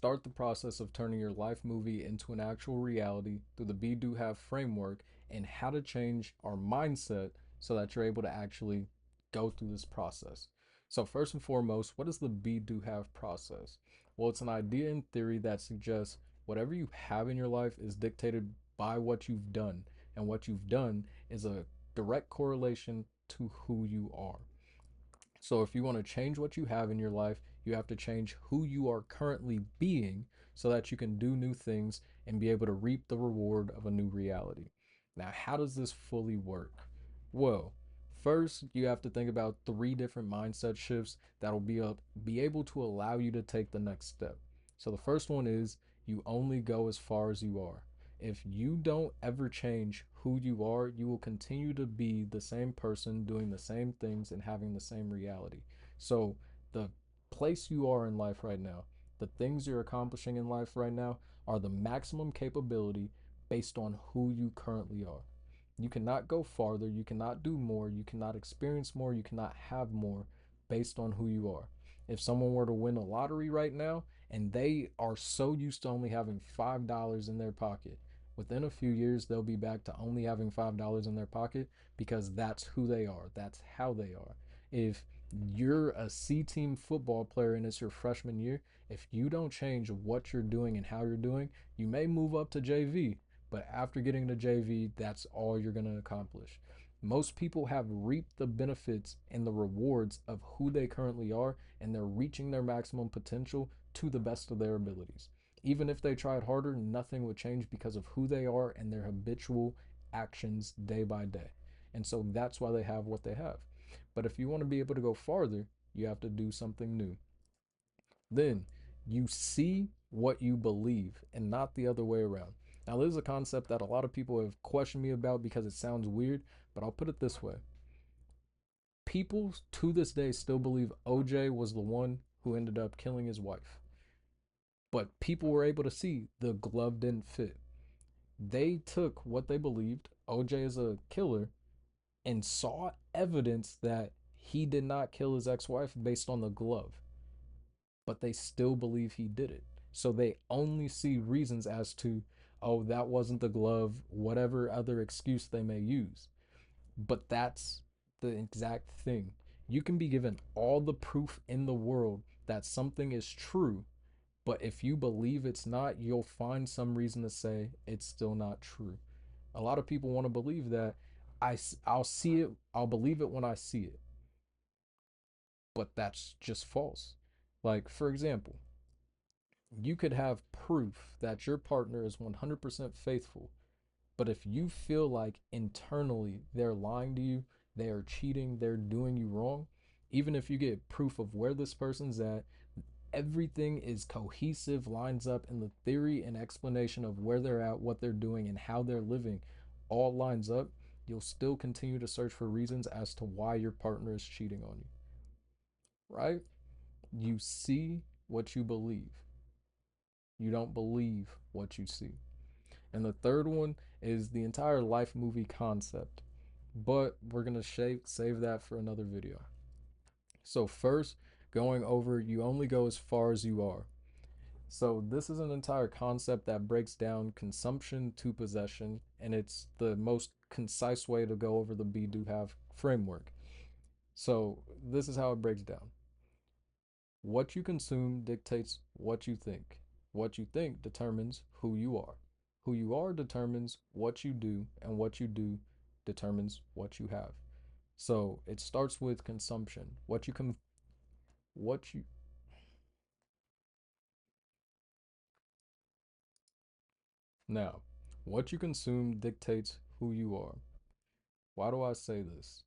start the process of turning your life movie into an actual reality through the Be Do Have framework and how to change our mindset so that you're able to actually go through this process. So, first and foremost, what is the Be Do Have process? Well, it's an idea in theory that suggests whatever you have in your life is dictated by what you've done, and what you've done is a direct correlation to who you are. So if you want to change what you have in your life, you have to change who you are currently being so that you can do new things and be able to reap the reward of a new reality. Now, how does this fully work? Well, first you have to think about three different mindset shifts that'll be able to allow you to take the next step. So the first one is you only go as far as you are. If you don't ever change who you are, you will continue to be the same person doing the same things and having the same reality. So, the place you are in life right now, the things you're accomplishing in life right now, are the maximum capability based on who you currently are. You cannot go farther, you cannot do more, you cannot experience more, you cannot have more based on who you are. If someone were to win a lottery right now and they are so used to only having $5 in their pocket, within a few years they'll be back to only having $5 in their pocket because that's who they are, that's how they are. If you're a C team football player and it's your freshman year, if you don't change what you're doing and how you're doing, you may move up to JV, but after getting to JV, that's all you're going to accomplish. Most people have reaped the benefits and the rewards of who they currently are, and they're reaching their maximum potential to the best of their abilities. Even if they tried harder, nothing would change because of who they are and their habitual actions day by day. And so that's why they have what they have. But if you want to be able to go farther, you have to do something new. Then you see what you believe and not the other way around. Now, this is a concept that a lot of people have questioned me about because it sounds weird, but I'll put it this way. People to this day still believe OJ was the one who ended up killing his wife. But people were able to see the glove didn't fit. They took what they believed, OJ is a killer, and saw evidence that he did not kill his ex wife based on the glove, but they still believe he did it. So they only see reasons as to, oh, that wasn't the glove, whatever other excuse they may use. But that's the exact thing. You can be given all the proof in the world that something is true, but if you believe it's not, you'll find some reason to say it's still not true. A lot of people want to believe that I'll see it, I'll believe it when I see it, but that's just false. Like, for example, you could have proof that your partner is 100% faithful, but if you feel like internally they're lying to you, they are cheating, they're doing you wrong, even if you get proof of where this person's at, everything is cohesive, lines up, and the theory and explanation of where they're at, what they're doing, and how they're living all lines up, you'll still continue to search for reasons as to why your partner is cheating on you, right? You see what you believe. You don't believe what you see. And the third one is the entire life movie concept, but we're going to save that for another video. So, first, going over you only go as far as you are. So, this is an entire concept that breaks down consumption to possession, and it's the most concise way to go over the Be Do Have framework. So, this is how it breaks down. What you consume dictates what you think. What you think determines who you are. Who you are determines what you do, and what you do determines what you have. So it starts with consumption. What you now, what you consume dictates who you are. Why do I say this?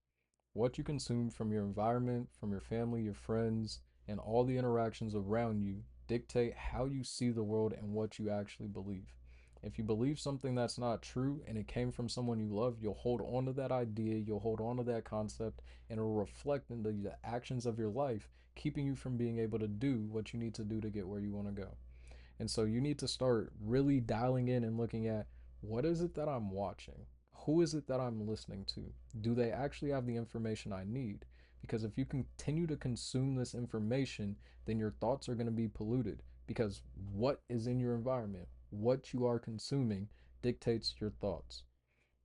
What you consume from your environment, from your family, your friends, and all the interactions around you dictate how you see the world and what you actually believe. If you believe something that's not true and it came from someone you love, you'll hold on to that idea, you'll hold on to that concept, and it'll reflect in the actions of your life, keeping you from being able to do what you need to do to get where you want to go. And so you need to start really dialing in and looking at what is it that I'm watching? Who is it that I'm listening to? Do they actually have the information I need? Because if you continue to consume this information, then your thoughts are going to be polluted because what is in your environment, what you are consuming, dictates your thoughts.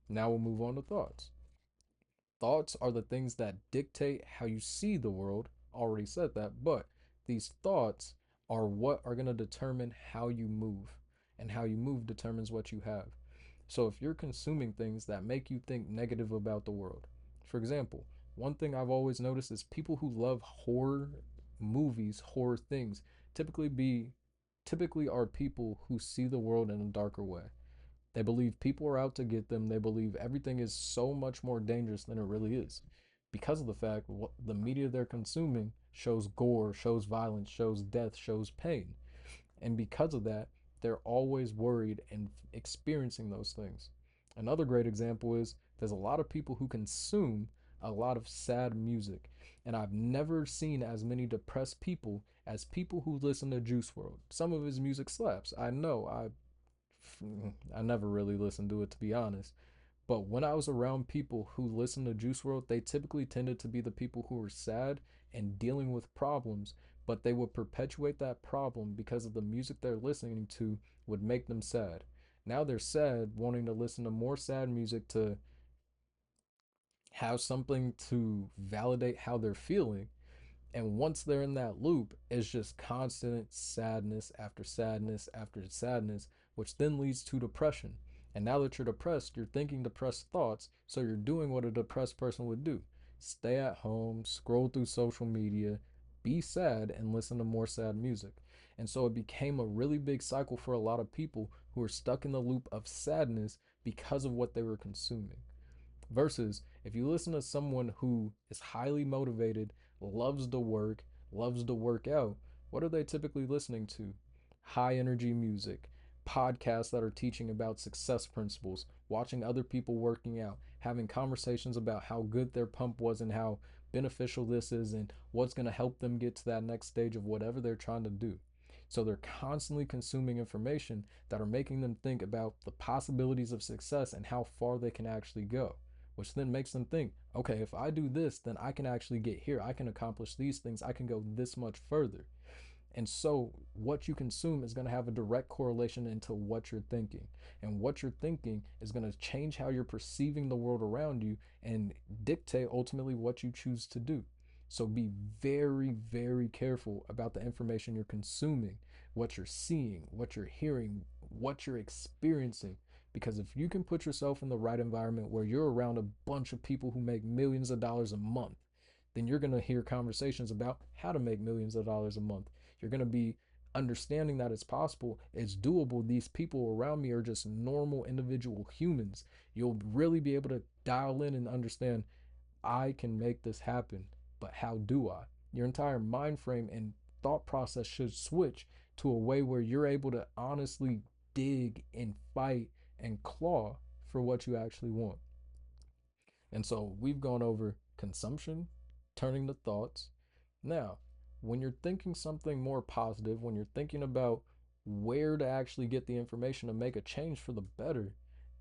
Now we'll move on to thoughts. Thoughts are the things that dictate how you see the world. Already said that, but these thoughts are what are going to determine how you move, and how you move determines what you have. So if you're consuming things that make you think negative about the world, for example, one thing I've always noticed is people who love horror movies, horror things, typically be typically are people who see the world in a darker way. They believe people are out to get them. They believe everything is so much more dangerous than it really is, because of the fact what the media they're consuming shows gore, shows violence, shows death, shows pain. And because of that, they're always worried and experiencing those things. Another great example is there's a lot of people who consume a lot of sad music. And I've never seen as many depressed people as people who listen to Juice World. Some of his music slaps. I know. I never really listened to it, to be honest. But when I was around people who listened to Juice World, they typically tended to be the people who were sad and dealing with problems, but they would perpetuate that problem because of the music they're listening to would make them sad. Now they're sad, wanting to listen to more sad music to have something to validate how they're feeling, and once they're in that loop, it's just constant sadness after sadness after sadness, which then leads to depression. And now that you're depressed, you're thinking depressed thoughts, so you're doing what a depressed person would do: stay at home, scroll through social media, be sad, and listen to more sad music. And so it became a really big cycle for a lot of people who are stuck in the loop of sadness because of what they were consuming. Versus if you listen to someone who is highly motivated, loves to work, loves to work out, what are they typically listening to? High energy music, podcasts that are teaching about success principles, watching other people working out, having conversations about how good their pump was and how beneficial this is and what's going to help them get to that next stage of whatever they're trying to do. So they're constantly consuming information that are making them think about the possibilities of success and how far they can actually go, which then makes them think, okay, if I do this, then I can actually get here. I can accomplish these things. I can go this much further. And so, what you consume is going to have a direct correlation into what you're thinking. And what you're thinking is going to change how you're perceiving the world around you and dictate ultimately what you choose to do. So, be very, very careful about the information you're consuming, what you're seeing, what you're hearing, what you're experiencing. Because if you can put yourself in the right environment where you're around a bunch of people who make millions of dollars a month, then you're going to hear conversations about how to make millions of dollars a month. You're going to be understanding that it's possible, it's doable. These people around me are just normal individual humans. You'll really be able to dial in and understand, I can make this happen, but how do I? Your entire mind frame and thought process should switch to a way where you're able to honestly dig and fight and claw for what you actually want. And so we've gone over consumption, turning to thoughts. Now, when you're thinking something more positive, when you're thinking about where to actually get the information to make a change for the better,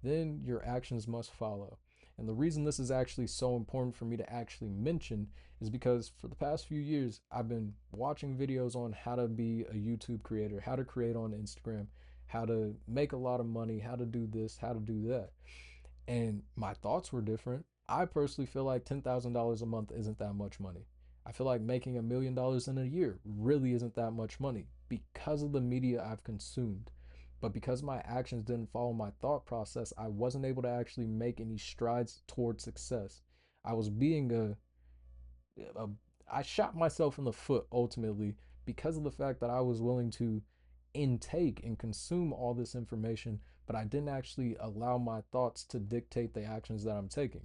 then your actions must follow. And the reason this is actually so important for me to actually mention is because for the past few years, I've been watching videos on how to be a YouTube creator, how to create on Instagram, how to make a lot of money, how to do this, how to do that. And my thoughts were different. I personally feel like $10,000 a month isn't that much money. I feel like making $1 million in a year really isn't that much money because of the media I've consumed. But because my actions didn't follow my thought process, I wasn't able to actually make any strides towards success. I was being a I shot myself in the foot ultimately because of the fact that I was willing to intake and consume all this information, but I didn't actually allow my thoughts to dictate the actions that I'm taking.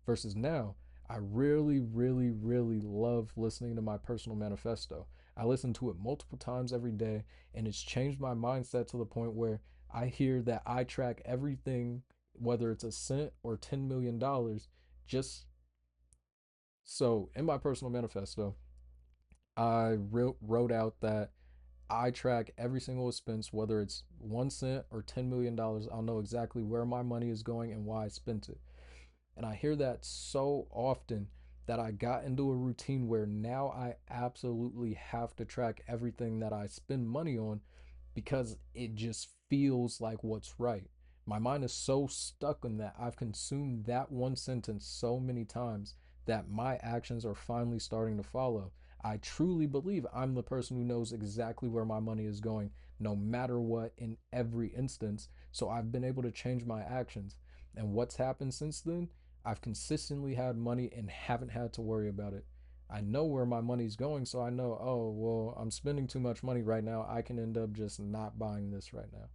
Versus now, I really, really, really love listening to my personal manifesto. I listen to it multiple times every day, and it's changed my mindset to the point where I hear that I track everything, whether it's a cent or $10 million, just so in my personal manifesto, I wrote out that I track every single expense, whether it's 1 cent or $10 million. I'll know exactly where my money is going and why I spent it. And I hear that so often that I got into a routine where now I absolutely have to track everything that I spend money on because it just feels like what's right. My mind is so stuck in that. I've consumed that one sentence so many times that my actions are finally starting to follow. I truly believe I'm the person who knows exactly where my money is going, no matter what, in every instance. So I've been able to change my actions. And what's happened since then? I've consistently had money and haven't had to worry about it. I know where my money's going, so I know, oh, well, I'm spending too much money right now. I can end up just not buying this right now.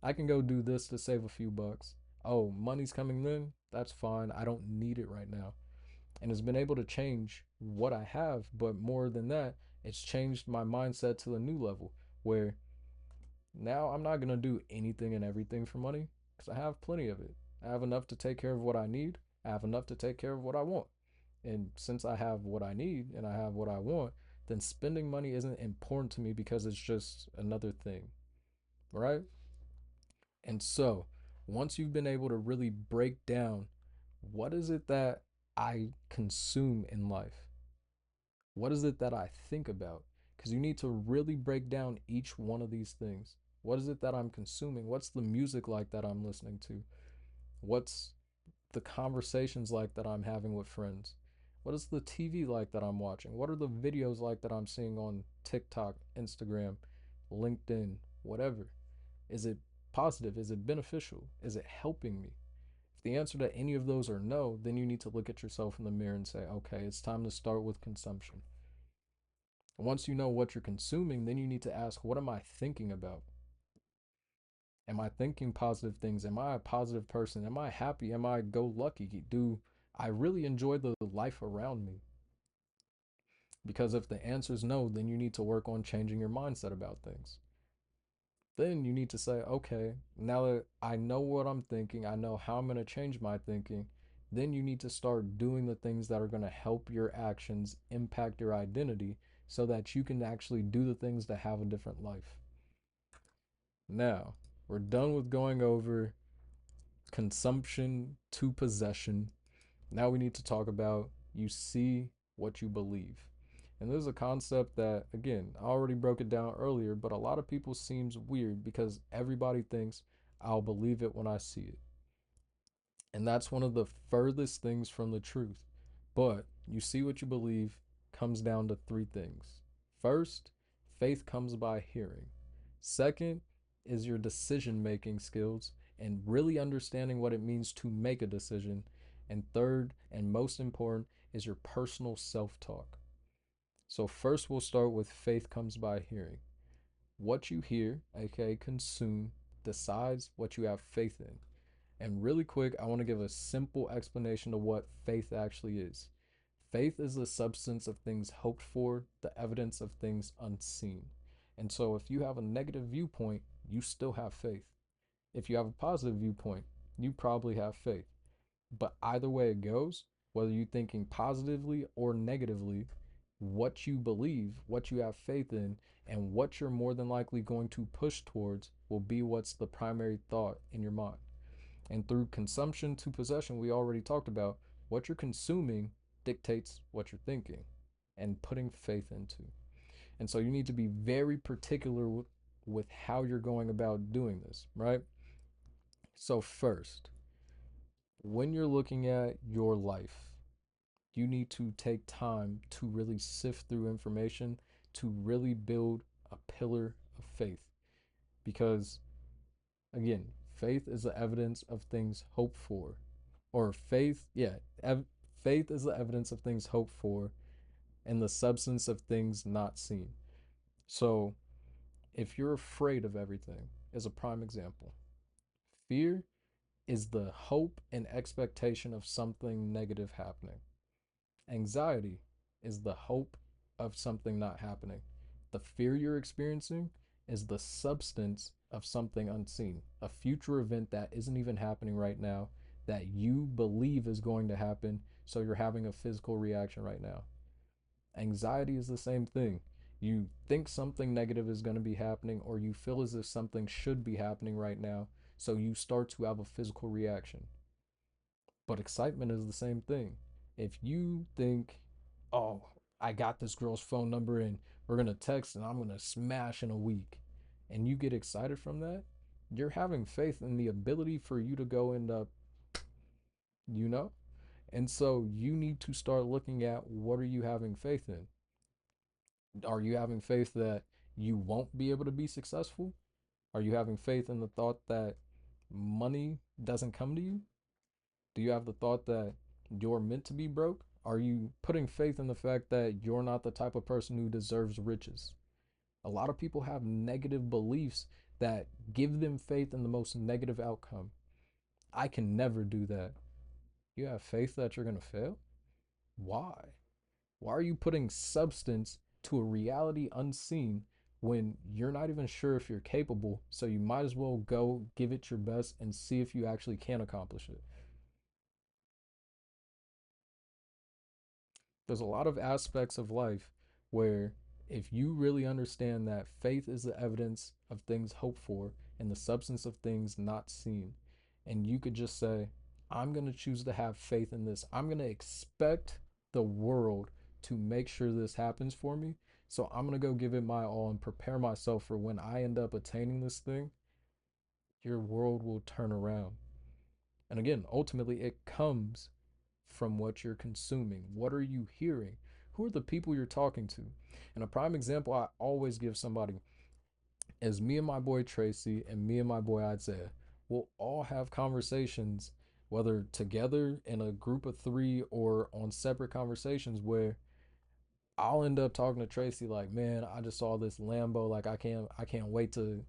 I can go do this to save a few bucks. Oh, money's coming in? That's fine. I don't need it right now. And it's been able to change what I have, but more than that, it's changed my mindset to a new level where now I'm not going to do anything and everything for money because I have plenty of it. I have enough to take care of what I need, I have enough to take care of what I want. And since I have what I need and I have what I want, then spending money isn't important to me because it's just another thing, right? And so, once you've been able to really break down what is it that I consume in life, what is it that I think about? Because you need to really break down each one of these things. What is it that I'm consuming? What's the music like that I'm listening to? What's the conversations like that I'm having with friends? What is the TV like that I'm watching? What are the videos like that I'm seeing on TikTok, Instagram, LinkedIn, whatever? Is it positive? Is it beneficial? Is it helping me? If the answer to any of those are no, then you need to look at yourself in the mirror and say, okay, it's time to start with consumption. Once you know what you're consuming, then you need to ask, what am I thinking about? Am I thinking positive things? Am I a positive person? Am I happy? Am I go lucky? Do I really enjoy the life around me? Because if the answer is no, then you need to work on changing your mindset about things. Then you need to say, okay, now that I know what I'm thinking, I know how I'm going to change my thinking, then you need to start doing the things that are going to help your actions impact your identity so that you can actually do the things to have a different life. Now, we're done with going over consumption to possession. Now we need to talk about you see what you believe. And this is a concept that, again, I already broke it down earlier, but a lot of people seems weird because everybody thinks I'll believe it when I see it. And that's one of the furthest things from the truth. But you see what you believe comes down to three things. First, faith comes by hearing. Second is your decision making skills and really understanding what it means to make a decision. And third, and most important, is your personal self talk. So, first, we'll start with faith comes by hearing. What you hear, aka consume, decides what you have faith in. And really quick, I want to give a simple explanation of what faith actually is. Faith is the substance of things hoped for, the evidence of things unseen. And so if you have a negative viewpoint, you still have faith. If you have a positive viewpoint, you probably have faith. But either way it goes, whether you're thinking positively or negatively, what you believe, what you have faith in, and what you're more than likely going to push towards will be what's the primary thought in your mind. And through consumption to possession, we already talked about what you're consuming dictates what you're thinking and putting faith into. And so you need to be very particular with how you're going about doing this, right? So, first, when you're looking at your life, you need to take time to really sift through information to really build a pillar of faith. Because, again, faith is the evidence of things hoped for. Or faith, yeah, faith is the evidence of things hoped for and the substance of things not seen. So, if you're afraid of everything, is a prime example. Fear is the hope and expectation of something negative happening. Anxiety is the hope of something not happening. The fear you're experiencing is the substance of something unseen, a future event that isn't even happening right now that you believe is going to happen, so you're having a physical reaction right now. Anxiety is the same thing. You think something negative is going to be happening, or you feel as if something should be happening right now, so you start to have a physical reaction. But excitement is the same thing. If you think, oh, I got this girl's phone number and we're gonna text and I'm gonna smash in a week, and you get excited from that, you're having faith in the ability for you to go end up, you know? And so you need to start looking at what are you having faith in? Are you having faith that you won't be able to be successful? Are you having faith in the thought that money doesn't come to you? Do you have the thought that you're meant to be broke? Are you putting faith in the fact that you're not the type of person who deserves riches? A lot of people have negative beliefs that give them faith in the most negative outcome. I can never do that. You have faith that you're going to fail? Why? Why are you putting substance to a reality unseen when you're not even sure if you're capable? So you might as well go give it your best and see if you actually can accomplish it. There's a lot of aspects of life where if you really understand that faith is the evidence of things hoped for and the substance of things not seen, and you could just say, I'm going to choose to have faith in this. I'm going to expect the world to make sure this happens for me. So I'm going to go give it my all and prepare myself for when I end up attaining this thing, your world will turn around. And again, ultimately, it comes from what you're consuming. What are you hearing? Who are the people you're talking to? And a prime example I always give somebody is me and my boy Tracy and me and my boy Isaiah. We'll all have conversations, whether together in a group of three or on separate conversations, where I'll end up talking to Tracy like, man, I just saw this Lambo. Like I can't wait to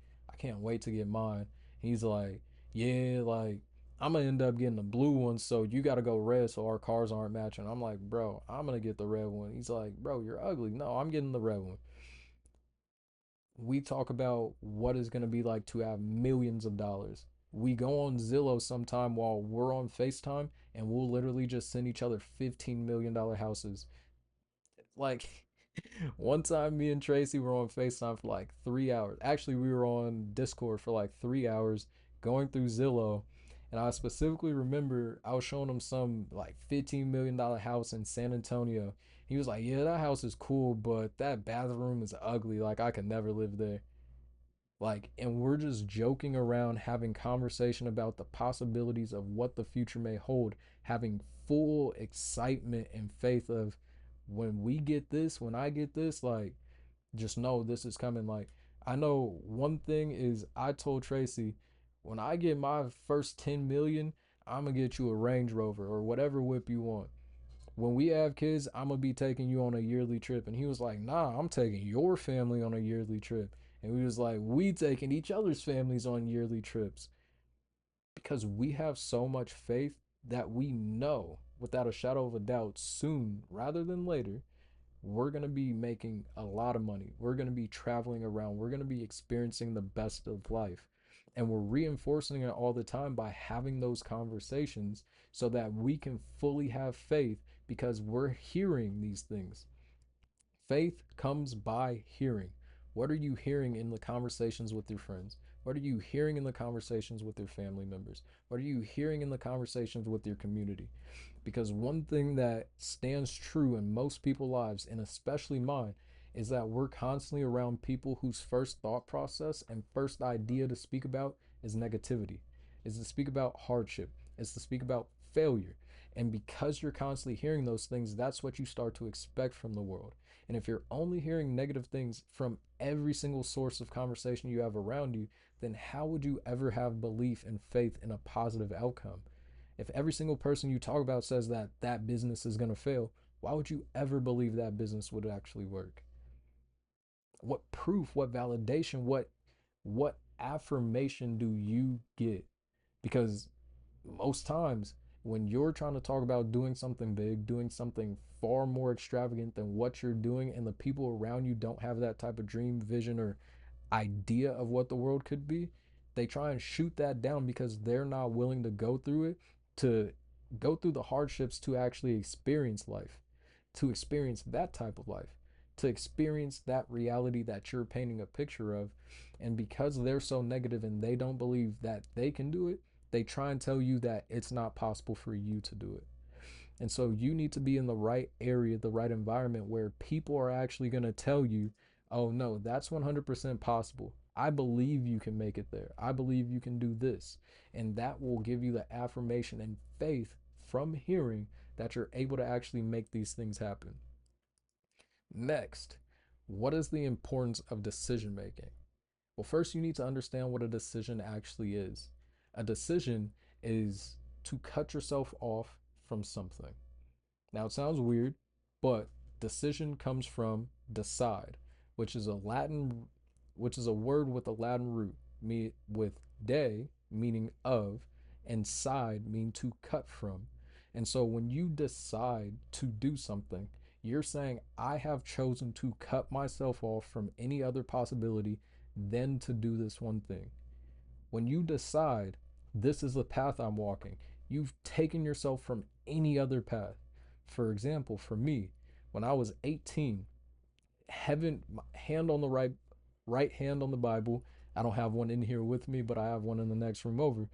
get mine. He's like, yeah, like I'm gonna end up getting the blue one, so you gotta go red so our cars aren't matching. I'm like, bro, I'm gonna get the red one. He's like, bro, you're ugly. No, I'm getting the red one. We talk about what is gonna be like to have millions of dollars. We go on Zillow sometime while we're on FaceTime and we'll literally just send each other $15 million houses. Like one time me and Tracy were on FaceTime for like 3 hours. Actually, we were on Discord for like 3 hours going through Zillow. And I specifically remember I was showing him some like $15 million house in San Antonio. He was like, yeah, that house is cool, but that bathroom is ugly. Like I could never live there. Like, and we're just joking around, having conversation about the possibilities of what the future may hold, having full excitement and faith of when we get this, when I get this, like, just know this is coming. Like, I know one thing is I told Tracy, when I get my first 10 million, I'm gonna get you a Range Rover or whatever whip you want. When we have kids, I'm gonna be taking you on a yearly trip. And he was like, nah, I'm taking your family on a yearly trip. And we was like, we taking each other's families on yearly trips because we have so much faith that we know without a shadow of a doubt soon rather than later we're going to be making a lot of money. We're going to be traveling around. We're going to be experiencing the best of life. And we're reinforcing it all the time by having those conversations so that we can fully have faith because we're hearing these things. Faith comes by hearing. What are you hearing in the conversations with your friends? What are you hearing in the conversations with your family members? What are you hearing in the conversations with your community? Because one thing that stands true in most people's lives, and especially mine, is that we're constantly around people whose first thought process and first idea to speak about is negativity, is to speak about hardship, is to speak about failure. And because you're constantly hearing those things, that's what you start to expect from the world. And if you're only hearing negative things from every single source of conversation you have around you, then how would you ever have belief and faith in a positive outcome? If every single person you talk about says that that business is going to fail, why would you ever believe that business would actually work? What proof, what validation, what affirmation do you get? Because most times when you're trying to talk about doing something big, doing something far more extravagant than what you're doing and the people around you don't have that type of dream, vision or idea of what the world could be, they try and shoot that down because they're not willing to go through it, to go through the hardships to actually experience life, to experience that type of life, to experience that reality that you're painting a picture of. And because they're so negative and they don't believe that they can do it, they try and tell you that it's not possible for you to do it. And so you need to be in the right area, the right environment where people are actually going to tell you, oh no, that's 100% possible. I believe you can make it there. I believe you can do this. And that will give you the affirmation and faith from hearing that you're able to actually make these things happen. Next, what is the importance of decision making? Well, first, you need to understand what a decision actually is. A decision is to cut yourself off from something. Now, it sounds weird, but decision comes from decide, which is a Latin, which is a word with a Latin root, with de meaning of, and side mean to cut from. And so when you decide to do something, you're saying, I have chosen to cut myself off from any other possibility than to do this one thing. When you decide, this is the path I'm walking, you've taken yourself from any other path. For example, for me, when I was 18, heaven hand on the right hand on the Bible. I don't have one in here with me, but I have one in the next room over.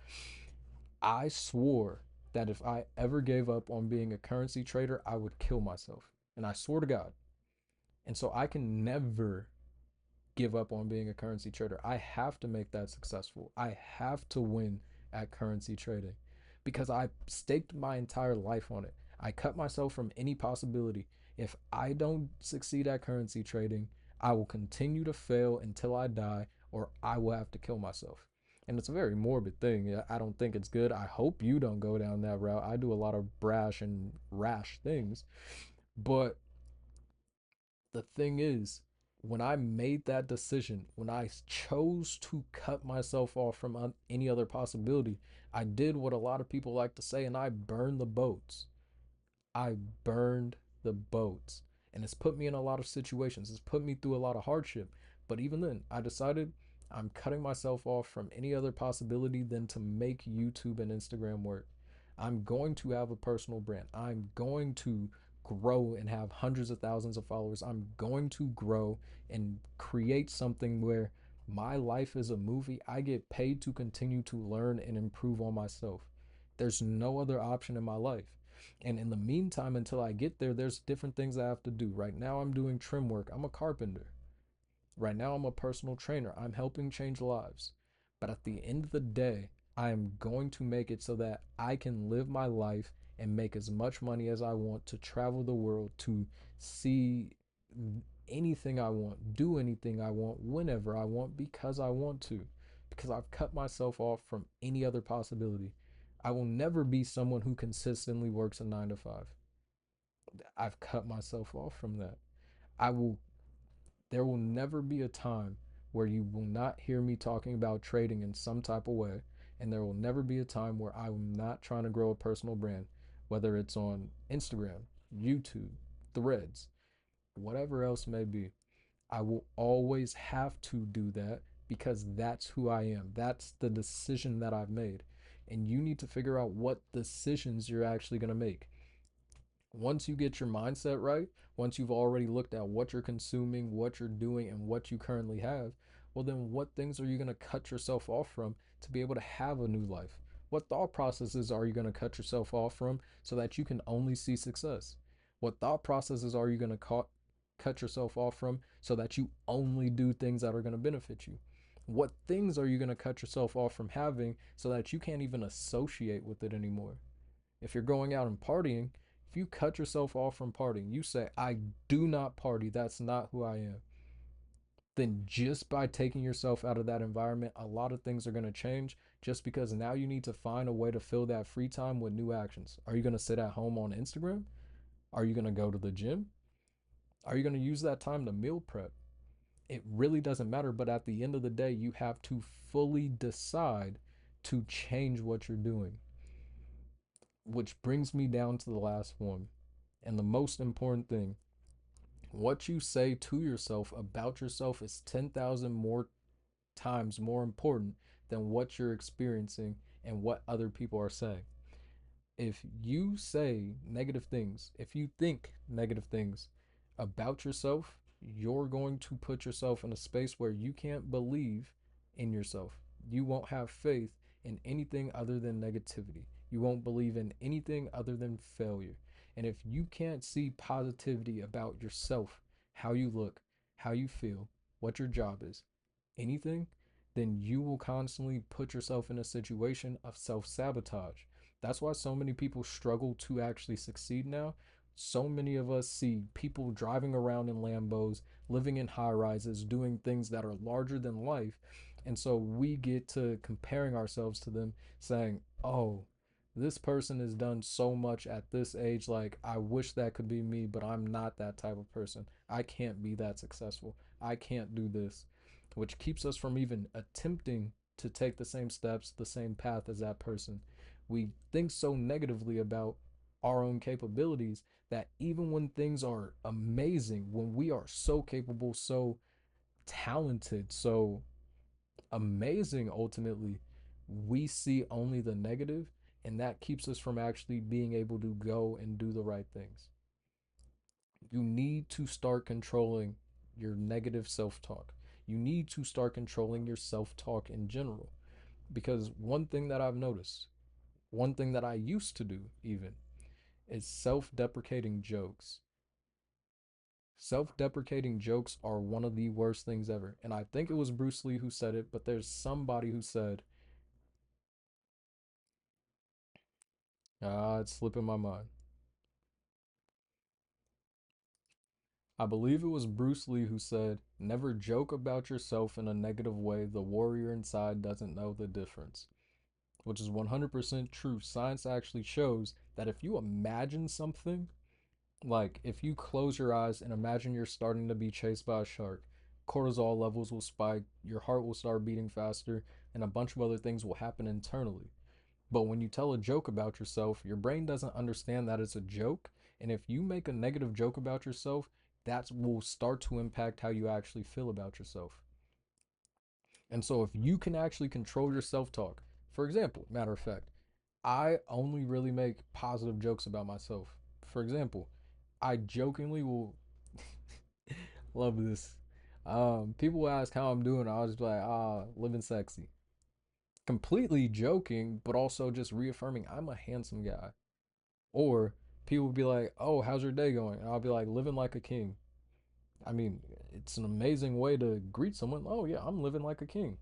I swore that if I ever gave up on being a currency trader, I would kill myself. And I swore to God. And so I can never give up on being a currency trader. I have to make that successful. I have to win at currency trading because I staked my entire life on it. I cut myself from any possibility. If I don't succeed at currency trading, I will continue to fail until I die or I will have to kill myself. And it's a very morbid thing. I don't think it's good. I hope you don't go down that route. I do a lot of brash and rash things. But the thing is, when I made that decision, when I chose to cut myself off from any other possibility, I did what a lot of people like to say, and I burned the boats. I burned the boats. And it's put me in a lot of situations. It's put me through a lot of hardship. But even then, I decided I'm cutting myself off from any other possibility than to make YouTube and Instagram work. I'm going to have a personal brand. I'm going to grow and have hundreds of thousands of followers. I'm going to grow and create something where my life is a movie. I get paid to continue to learn and improve on myself. There's no other option in my life. And in the meantime, until I get there, there's different things I have to do. Right now, I'm doing trim work. I'm a carpenter. Right now, I'm a personal trainer. I'm helping change lives. But at the end of the day, I am going to make it so that I can live my life and make as much money as I want to travel the world, to see anything I want, do anything I want, whenever I want, because I want to. Because I've cut myself off from any other possibility. I will never be someone who consistently works a 9 to 5. I've cut myself off from that. I will There will never be a time where you will not hear me talking about trading in some type of way, and there will never be a time where I'm not trying to grow a personal brand, whether it's on Instagram, YouTube, Threads, whatever else may be. I will always have to do that because that's who I am. That's the decision that I've made. And you need to figure out what decisions you're actually going to make. Once you get your mindset right, once you've already looked at what you're consuming, what you're doing, and what you currently have, well, then what things are you going to cut yourself off from to be able to have a new life? What thought processes are you going to cut yourself off from so that you can only see success? What thought processes are you going to cut yourself off from so that you only do things that are going to benefit you? What things are you going to cut yourself off from having so that you can't even associate with it anymore? If you're going out and partying, if you cut yourself off from partying, you say, I do not party, that's not who I am, then just by taking yourself out of that environment, a lot of things are going to change just because now you need to find a way to fill that free time with new actions. Are you going to sit at home on Instagram? Are you going to go to the gym? Are you going to use that time to meal prep? It really doesn't matter, but at the end of the day, you have to fully decide to change what you're doing. Which brings me down to the last one. And the most important thing, what you say to yourself about yourself is 10,000 more times more important than what you're experiencing and what other people are saying. If you say negative things, if you think negative things about yourself, you're going to put yourself in a space where you can't believe in yourself. You won't have faith in anything other than negativity. You won't believe in anything other than failure. And if you can't see positivity about yourself, how you look, how you feel, what your job is, anything, then you will constantly put yourself in a situation of self sabotage. That's why so many people struggle to actually succeed now. So many of us see people driving around in Lambos, living in high rises, doing things that are larger than life. And so we get to comparing ourselves to them, saying, oh, this person has done so much at this age. Like, I wish that could be me, but I'm not that type of person. I can't be that successful. I can't do this, which keeps us from even attempting to take the same steps, the same path as that person. We think so negatively about our own capabilities that even when things are amazing, when we are so capable, so talented, so amazing ultimately, we see only the negative, and that keeps us from actually being able to go and do the right things. You need to start controlling your negative self talk. You need to start controlling your self talk in general. Because one thing that I've noticed, one thing that I used to do even, is self deprecating jokes. Self deprecating jokes are one of the worst things ever. And I think it was Bruce Lee who said it, but there's somebody who said, it's slipping my mind. I believe it was Bruce Lee who said, never joke about yourself in a negative way. The warrior inside doesn't know the difference, which is 100% true. Science actually shows that if you imagine something, like if you close your eyes and imagine you're starting to be chased by a shark, cortisol levels will spike, your heart will start beating faster, and a bunch of other things will happen internally. But when you tell a joke about yourself, your brain doesn't understand that it's a joke. And if you make a negative joke about yourself, that will start to impact how you actually feel about yourself. And so if you can actually control your self talk, for example, matter of fact, I only really make positive jokes about myself. For example, I jokingly will love this. People ask how I'm doing. I was just like, living sexy. Completely joking, but also just reaffirming I'm a handsome guy. Or people would be like, "Oh, how's your day going?" And I'll be like, "Living like a king." I mean, it's an amazing way to greet someone. Oh yeah, I'm living like a king.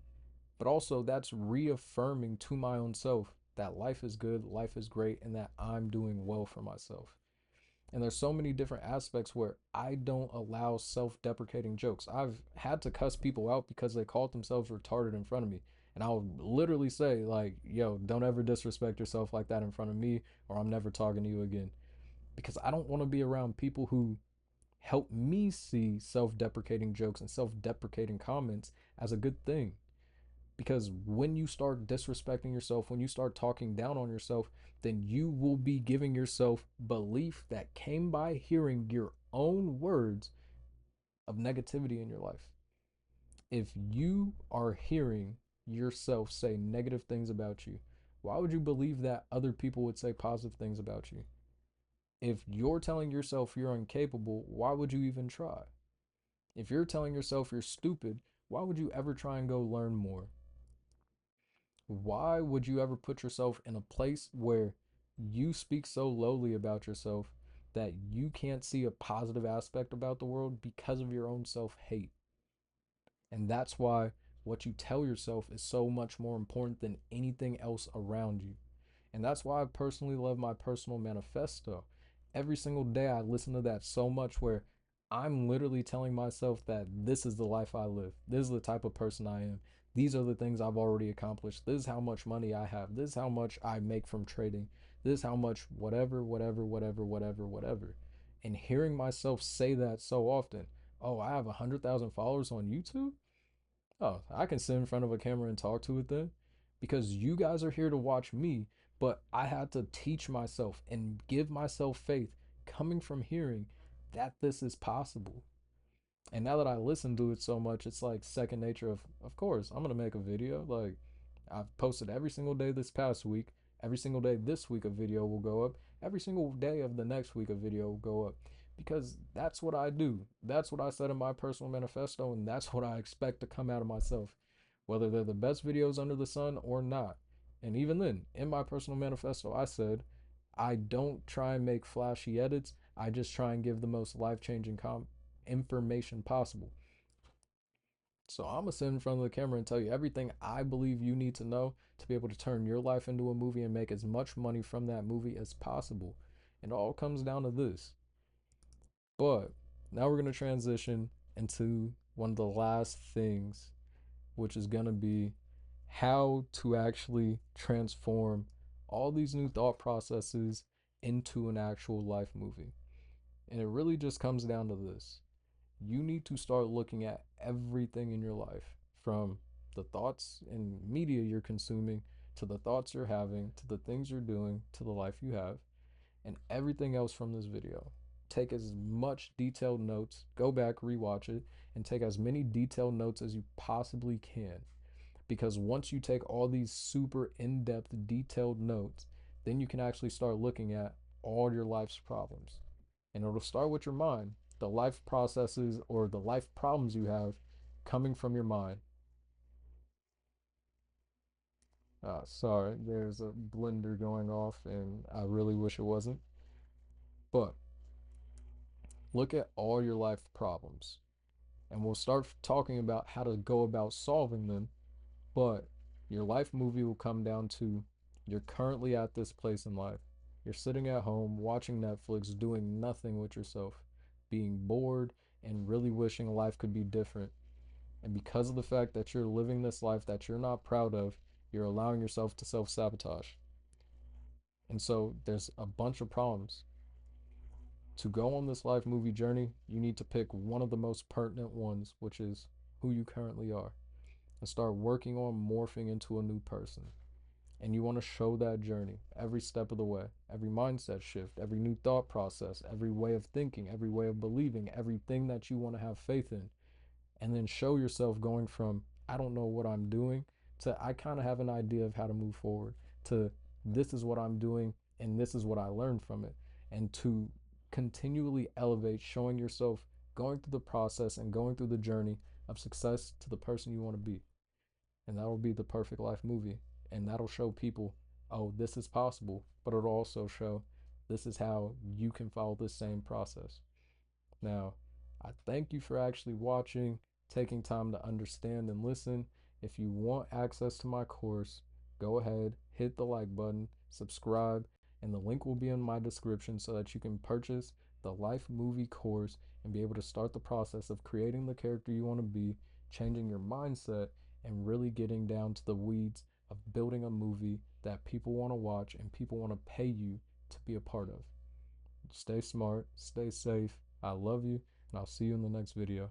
But also that's reaffirming to my own self that life is good, life is great, and that I'm doing well for myself. And there's so many different aspects where I don't allow self-deprecating jokes. I've had to cuss people out because they called themselves retarded in front of me. And I'll literally say, like, yo, don't ever disrespect yourself like that in front of me, or I'm never talking to you again. Because I don't want to be around people who help me see self deprecating jokes and self deprecating comments as a good thing. Because when you start disrespecting yourself, when you start talking down on yourself, then you will be giving yourself belief that came by hearing your own words of negativity in your life. If you are hearing yourself say negative things about you, why would you believe that other people would say positive things about you? If you're telling yourself you're incapable, why would you even try? If you're telling yourself you're stupid, why would you ever try and go learn more? Why would you ever put yourself in a place where you speak so lowly about yourself that you can't see a positive aspect about the world because of your own self hate? And that's why what you tell yourself is so much more important than anything else around you. And that's why I personally love my personal manifesto. Every single day I listen to that so much where I'm literally telling myself that this is the life I live. This is the type of person I am. These are the things I've already accomplished. This is how much money I have. This is how much I make from trading. This is how much whatever, whatever, whatever, whatever, whatever. And hearing myself say that so often, oh, I have 100,000 followers on YouTube? Oh, I can sit in front of a camera and talk to it then because you guys are here to watch me, but I had to teach myself and give myself faith coming from hearing that this is possible. And now that I listen to it so much, it's like second nature of course, I'm going to make a video. Like I've posted every single day this past week. Every single day this week a video will go up. Every single day of the next week a video will go up because that's what I do. That's what I said in my personal manifesto, and that's what I expect to come out of myself, whether they're the best videos under the sun or not. And even then, in my personal manifesto, I said I don't try and make flashy edits. I just try and give the most life changing information possible. So I'm gonna sit in front of the camera and tell you everything I believe you need to know to be able to turn your life into a movie and make as much money from that movie as possible. It all comes down to this. But now we're gonna transition into one of the last things, which is gonna be how to actually transform all these new thought processes into an actual life movie. And it really just comes down to this: you need to start looking at everything in your life, from the thoughts and media you're consuming, to the thoughts you're having, to the things you're doing, to the life you have, and everything else from this video. Take as much detailed notes, go back, rewatch it, and take as many detailed notes as you possibly can. Because once you take all these super in depth, detailed notes, then you can actually start looking at all your life's problems. And it'll start with your mind, the life processes or the life problems you have coming from your mind. Sorry, there's a blender going off, and I really wish it wasn't. But look at all your life problems, and we'll start talking about how to go about solving them. But your life movie will come down to: you're currently at this place in life. You're sitting at home watching Netflix, doing nothing with yourself, being bored, and really wishing life could be different. And because of the fact that you're living this life that you're not proud of, you're allowing yourself to self sabotage. And so there's a bunch of problems. To go on this life movie journey, you need to pick one of the most pertinent ones, which is who you currently are, and start working on morphing into a new person. And you want to show that journey every step of the way, every mindset shift, every new thought process, every way of thinking, every way of believing, everything that you want to have faith in. And then show yourself going from I don't know what I'm doing to I kind of have an idea of how to move forward to this is what I'm doing and this is what I learned from it. And to continually elevate, showing yourself going through the process and going through the journey of success to the person you want to be. And that will be the perfect life movie. And that'll show people, oh, this is possible, but it'll also show this is how you can follow this same process. Now, I thank you for actually watching, taking time to understand and listen. If you want access to my course, go ahead, hit the like button, subscribe, and the link will be in my description so that you can purchase the Life Movie course and be able to start the process of creating the character you want to be, changing your mindset, and really getting down to the weeds of building a movie that people want to watch and people want to pay you to be a part of. Stay smart, stay safe. I love you, and I'll see you in the next video.